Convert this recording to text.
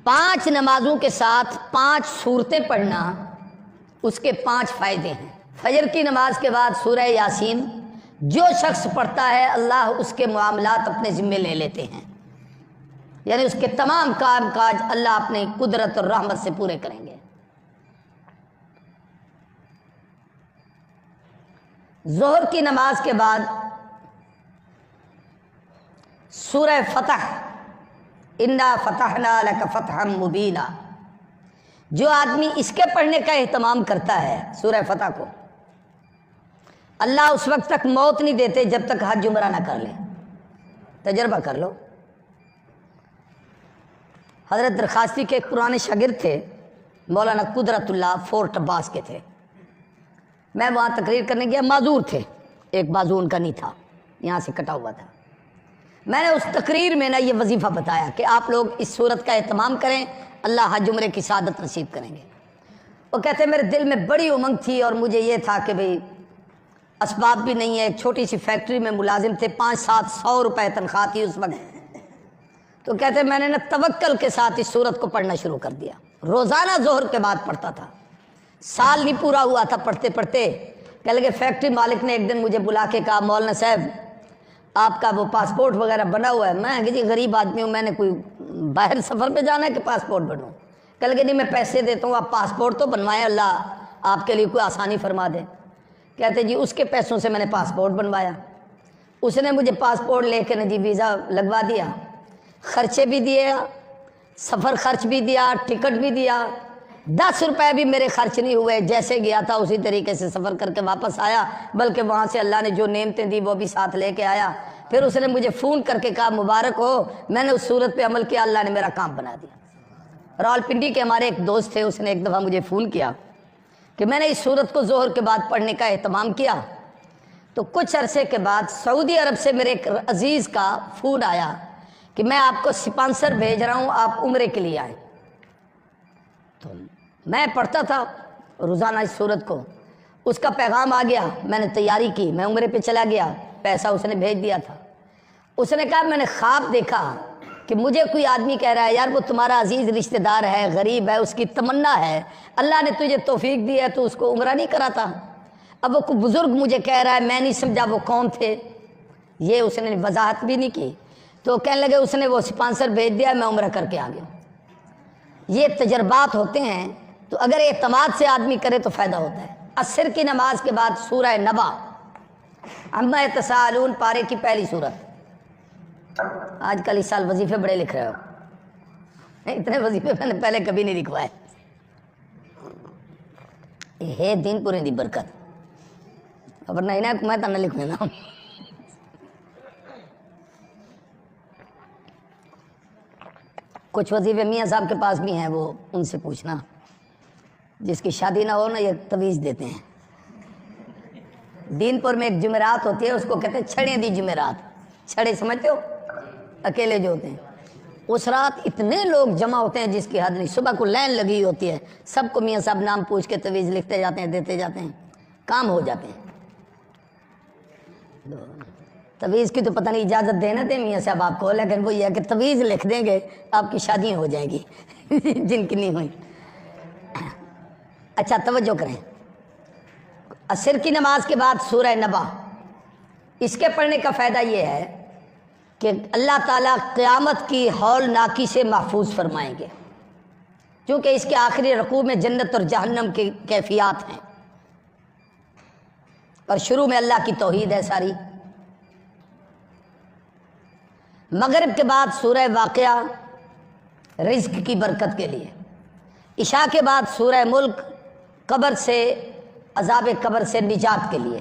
5 نمازوں کے ساتھ 5 سورتیں پڑھنا، اس کے 5 فائدے ہیں۔ فجر کی نماز کے بعد سورہ یاسین جو شخص پڑھتا ہے اللہ اس کے معاملات اپنے ذمے لے لیتے ہیں، یعنی اس کے تمام کام کاج اللہ اپنی قدرت اور رحمت سے پورے کریں گے۔ ظہر کی نماز کے بعد سورہ فتح، انا فتحنا لک فتحا مبینا، جو آدمی اس کے پڑھنے کا اہتمام کرتا ہے سورہ فتح کو، اللہ اس وقت تک موت نہیں دیتے جب تک حج عمرہ نہ کر لے۔ تجربہ کر لو۔ حضرت درخاستی کے ایک پرانے شاگرد تھے، مولانا قدرت اللہ، فورٹ عباس کے تھے۔ میں وہاں تقریر کرنے گیا، معذور تھے، ایک بازو ان کا نہیں تھا، یہاں سے کٹا ہوا تھا۔ میں نے اس تقریر میں یہ وظیفہ بتایا کہ آپ لوگ اس صورت کا اہتمام کریں، اللہ حج عمرے کی سعادت نصیب کریں گے۔ وہ کہتے میرے دل میں بڑی امنگ تھی اور مجھے یہ تھا کہ بھئی اسباب بھی نہیں ہے، ایک چھوٹی سی فیکٹری میں ملازم تھے، 500-700 روپے تنخواہ تھی اس وقت۔ تو کہتے میں نے توکل کے ساتھ اس سورت کو پڑھنا شروع کر دیا، روزانہ ظہر کے بعد پڑھتا تھا۔ سال نہیں پورا ہوا تھا پڑھتے پڑھتے، کہنے لگے فیکٹری مالک نے ایک دن مجھے بلا کے کہا مولانا صاحب آپ کا وہ پاسپورٹ وغیرہ بنا ہوا ہے۔ میں کہ جی غریب آدمی ہوں، میں نے کوئی باہر سفر پہ جانا ہے کہ پاسپورٹ بنوں؟ کہنے لگے نہیں میں پیسے دیتا ہوں، آپ پاسپورٹ تو بنوائیں، اللہ آپ کے لیے کوئی آسانی فرما دے۔ کہتے جی اس کے پیسوں سے میں نے پاسپورٹ بنوایا، اس نے مجھے پاسپورٹ لے کے جی ویزا لگوا دیا، خرچے بھی دیے، سفر خرچ بھی دیا، ٹکٹ بھی دیا، 10 روپے بھی میرے خرچ نہیں ہوئے، جیسے گیا تھا اسی طریقے سے سفر کر کے واپس آیا، بلکہ وہاں سے اللہ نے جو نعمتیں دی وہ بھی ساتھ لے کے آیا۔ پھر اس نے مجھے فون کر کے کہا مبارک ہو، میں نے اس صورت پہ عمل کیا، اللہ نے میرا کام بنا دیا۔ راولپنڈی کے ہمارے ایک دوست تھے، اس نے ایک دفعہ مجھے فون کیا کہ میں نے اس صورت کو ظہر کے بعد پڑھنے کا اہتمام کیا، تو کچھ عرصے کے بعد سعودی عرب سے میرے ایک عزیز کا فون آیا کہ میں آپ کو اسپانسر بھیج رہا ہوں، آپ عمرے کے لیے آئیں۔ تو میں پڑھتا تھا روزانہ اس صورت کو، اس کا پیغام آ گیا، میں نے تیاری کی، میں عمرے پہ چلا گیا، پیسہ اس نے بھیج دیا تھا۔ اس نے کہا میں نے خواب دیکھا کہ مجھے کوئی آدمی کہہ رہا ہے یار وہ تمہارا عزیز رشتہ دار ہے، غریب ہے، اس کی تمنا ہے، اللہ نے تجھے توفیق دی ہے تو اس کو عمرہ نہیں کراتا۔ اب وہ کوئی بزرگ مجھے کہہ رہا ہے، میں نہیں سمجھا وہ کون تھے، یہ اس نے وضاحت بھی نہیں کی۔ تو کہنے لگے اس نے وہ اسپانسر بھیج دیا، میں عمرہ کر کے آ گیا۔ یہ تجربات ہوتے ہیں، تو اگر اعتماد سے آدمی کرے تو فائدہ ہوتا ہے۔ عصر کی نماز کے بعد سورہ نبا، عما یتساءلون پارے کی پہلی سورت۔ آج کل اس سال وظیفے بڑے لکھ رہے ہو، اتنے وظیفے میں نے پہلے کبھی نہیں لکھوائے۔ یہ دین پورے دی برکت، ورنہ انہیں میں تو نہ لکھوں نا۔ کچھ وظیفے میاں صاحب کے پاس بھی ہیں، وہ ان سے پوچھنا، جس کی شادی نہ ہو نا یہ تویز دیتے ہیں۔ دین پور میں ایک جمعرات ہوتی ہے، اس کو کہتے ہیں چھڑے دی جمعرات، چھڑے سمجھتے ہو، اکیلے جو ہوتے ہیں۔ اس رات اتنے لوگ جمع ہوتے ہیں جس کی حد نہیں، صبح کو لائن لگی ہوتی ہے، سب کو میاں صاحب نام پوچھ کے تویز لکھتے جاتے ہیں، دیتے جاتے ہیں، کام ہو جاتے ہیں۔ تویز کی تو پتہ نہیں اجازت دینا دیں میاں صاحب آپ کو، لیکن وہ یہ ہے کہ تویز لکھ دیں گے آپ کی شادیاں ہو جائیں گی جن کی نہیں ہوئی۔ اچھا توجہ کریں، عصر کی نماز کے بعد سورہ نبا، اس کے پڑھنے کا فائدہ یہ ہے کہ اللہ تعالیٰ قیامت کی ہولناکی سے محفوظ فرمائیں گے، کیونکہ اس کے آخری رکوع میں جنت اور جہنم کی کیفیات ہیں، اور شروع میں اللہ کی توحید ہے ساری۔ مغرب کے بعد سورہ واقعہ رزق کی برکت کے لیے، عشاء کے بعد سورہ ملک قبر سے، عذاب قبر سے نجات کے لیے۔